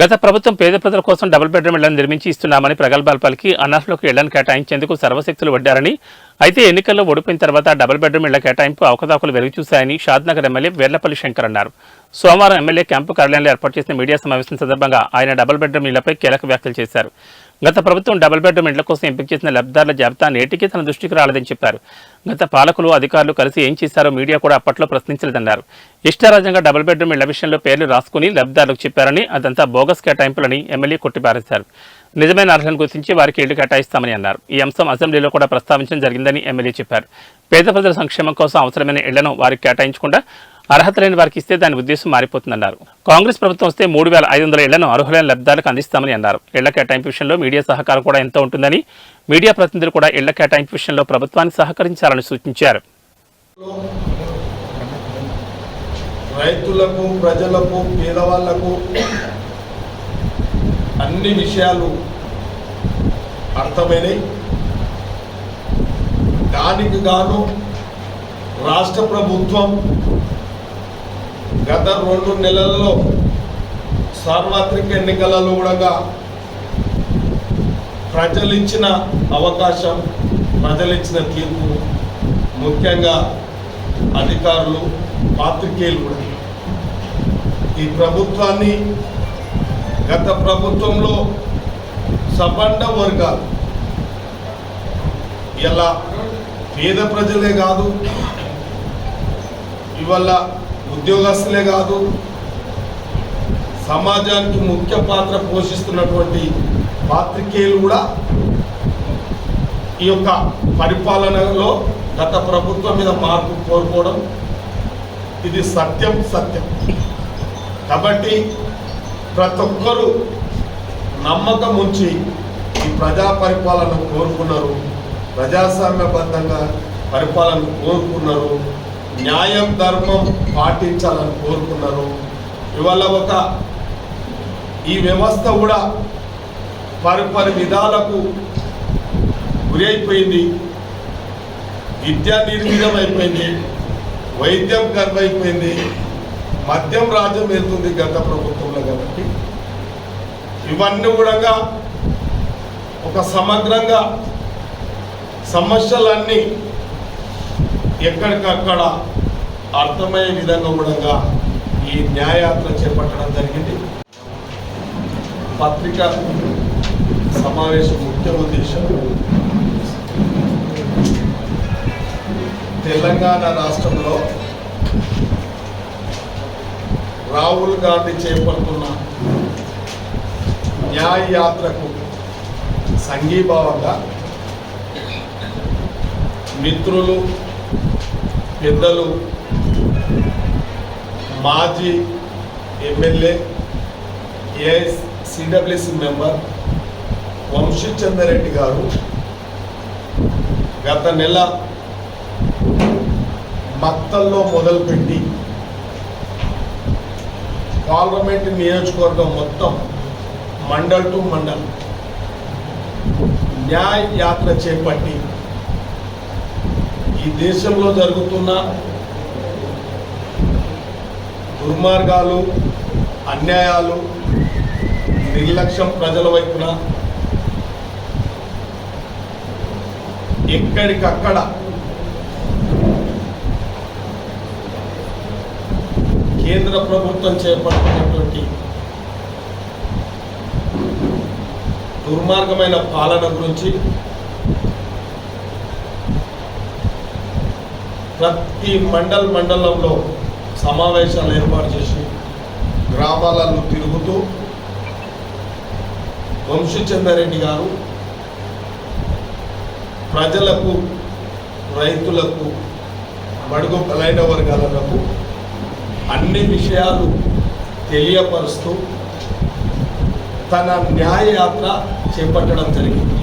గత ప్రభుత్వం పేద ప్రజల కోసం డబుల్ బెడ్రూమ్ ఇళ్లను నిర్మించి ఇస్తున్నామని ప్రగల్భాలు పలికి అనర్హులకు ఇళ్లను కేటాయించేందుకు సర్వశక్తులు వడ్డారని, అయితే ఎన్నికల్లో ఓడిపోయిన తర్వాత డబుల్ బెడ్రూమ్ ఇళ్ల కేటాయింపు అవకతవకలు వెలుగుచూశాయని షాద్నగర్ ఎమ్మెల్యే వేర్లపల్లి శంకర్ అన్నారు. సోమవారం ఎమ్మెల్యే క్యాంపు కార్యాలయంలో ఏర్పాటు చేసిన మీడియా సమావేశం సందర్భంగా ఆయన డబుల్ బెడ్రూమ్ ఇళ్లపై కీలక వ్యాఖ్యలు చేశారు. గత ప్రభుత్వం డబుల్ బెడ్రూమ్ ఇళ్ల కోసం ఎంపిక చేసిన లబ్ధిదారుల జాబితా నేటికి తన దృష్టికి రాలేదని చెప్పారు. గత పాలకులు అధికారులు కలిసి ఏం చేశారో మీడియా కూడా అప్పట్లో ప్రశ్నించలేదన్నారు. ఇష్టారాజ్యంగా డబుల్ బెడ్రూమ్ ఇళ్ల విషయంలో పేర్లు రాసుకుని లబ్ధిదారులకు చెప్పారని, అదంతా బోగస్ కేటాయింపులని ఎమ్మెల్యే కొట్టిపారేశారు. నిజమైన అర్హులను గుర్తించి వారికి ఇళ్లు కేటాయిస్తామని అన్నారు. ఈ అంశం అసెంబ్లీలో కూడా ప్రస్తావించడం జరిగిందని ఎమ్మెల్యే చెప్పారు. పేద ప్రజల సంక్షేమం కోసం అవసరమైన ఇళ్లను వారికి కేటాయించకుండా అర్హత లేని వారికి ఇస్తే దాని ఉద్దేశం మారిపోతుందన్నారు. కాంగ్రెస్ ప్రభుత్వం వస్తే 3,500 ఇళ్లను అర్హులైన లబ్ధిదారులకు అందిస్తామని అన్నారు. ఇళ్ల కేటాయింపు విషయంలో మీడియా సహకారం కూడా ఎంతో ఉంటుందని, మీడియా ప్రతినిధులు కూడా ఇళ్ల కేటాయింపు విషయంలో ప్రభుత్వానికి సహకరించాలని సూచించారు. రైతులకు, ప్రజలకు, పేదవాళ్లకు అన్ని విషయాలు అర్థమైనవి. దానికి గాను రాష్ట్ర ప్రభుత్వం గత 2 నెలల్లో సార్వత్రిక ఎన్నికలలో కూడా ప్రజలిచ్చిన అవకాశం, ప్రజలిచ్చిన తీర్పు, ముఖ్యంగా అధికారులు, పాత్రికేయులు కూడా ఈ ప్రభుత్వాన్ని, గత ప్రభుత్వంలో సబండ వర్గాలు ఇలా పేద ప్రజలే కాదు, ఇవాళ ఉద్యోగస్తులే కాదు, సమాజానికి ముఖ్య పాత్ర పోషిస్తున్నటువంటి పాత్రికేయులు కూడా ఈ యొక్క పరిపాలనలో గత ప్రభుత్వం మీద మార్పు కోరుకోవడం ఇది సత్యం. కాబట్టి ప్రతి ఒక్కరూ నమ్మకం ఉంచి ఈ ప్రజా పరిపాలన కోరుకున్నారు, ప్రజాస్వామ్యబద్ధంగా పరిపాలన కోరుకున్నారు, న్యాయం ధర్మం పాటించాలని కోరుకున్నారు. ఇవాళ ఈ వ్యవస్థ కూడా పరిపరి విధాలకు గురి అయిపోయింది. విద్యా నిర్వీర్యం అయిపోయింది, వైద్యం కరువైపోయింది, మద్యం రాజ్యం వెళ్తుంది గత ప్రభుత్వంలో. కాబట్టి ఇవన్నీ కూడా ఒక సమగ్రంగా సమస్యలన్నీ ఎక్కడికక్కడ అర్థమయ్యే విధంగా కూడా ఈ న్యాయయాత్ర చేపట్టడం జరిగింది. పత్రికా సమావేశం ముఖ్య ఉద్దేశం తెలంగాణ రాష్ట్రంలో రాహుల్ గాంధీ చేపడుతున్న న్యాయ యాత్రకు సంఘీభావంగా మిత్రులు, పెద్దలు, మాజీ ఎమ్మెల్యే, ఏఐసిడబ్ల్యూసి మెంబర్ వంశీచంద్రరెడ్డి గారు గత నెల మక్తల్లో మొదలుపెట్టి పార్లమెంట్ నియోజకవర్గం మొత్తం మండల్ టు మండల్ న్యాయ యాత్ర చేపట్టి ఈ దేశంలో జరుగుతున్న దుర్మార్గాలు, అన్యాయాలు, నిర్లక్ష్యం ప్రజల వైపున ఎక్కడికక్కడ కేంద్ర ప్రభుత్వం చేపడుతున్నటువంటి దుర్మార్గమైన పాలన గురించి ప్రతి మండలంలో సమావేశాలు ఏర్పాటు చేసి గ్రామాలలో తిరుగుతూ వంశీచంద్రరెడ్డి గారు ప్రజలకు, రైతులకు, బడుగు బలైన వర్గాలకు అన్ని విషయాలు తెలియపరుస్తూ తన న్యాయ యాత్ర చేపట్టడం జరిగింది.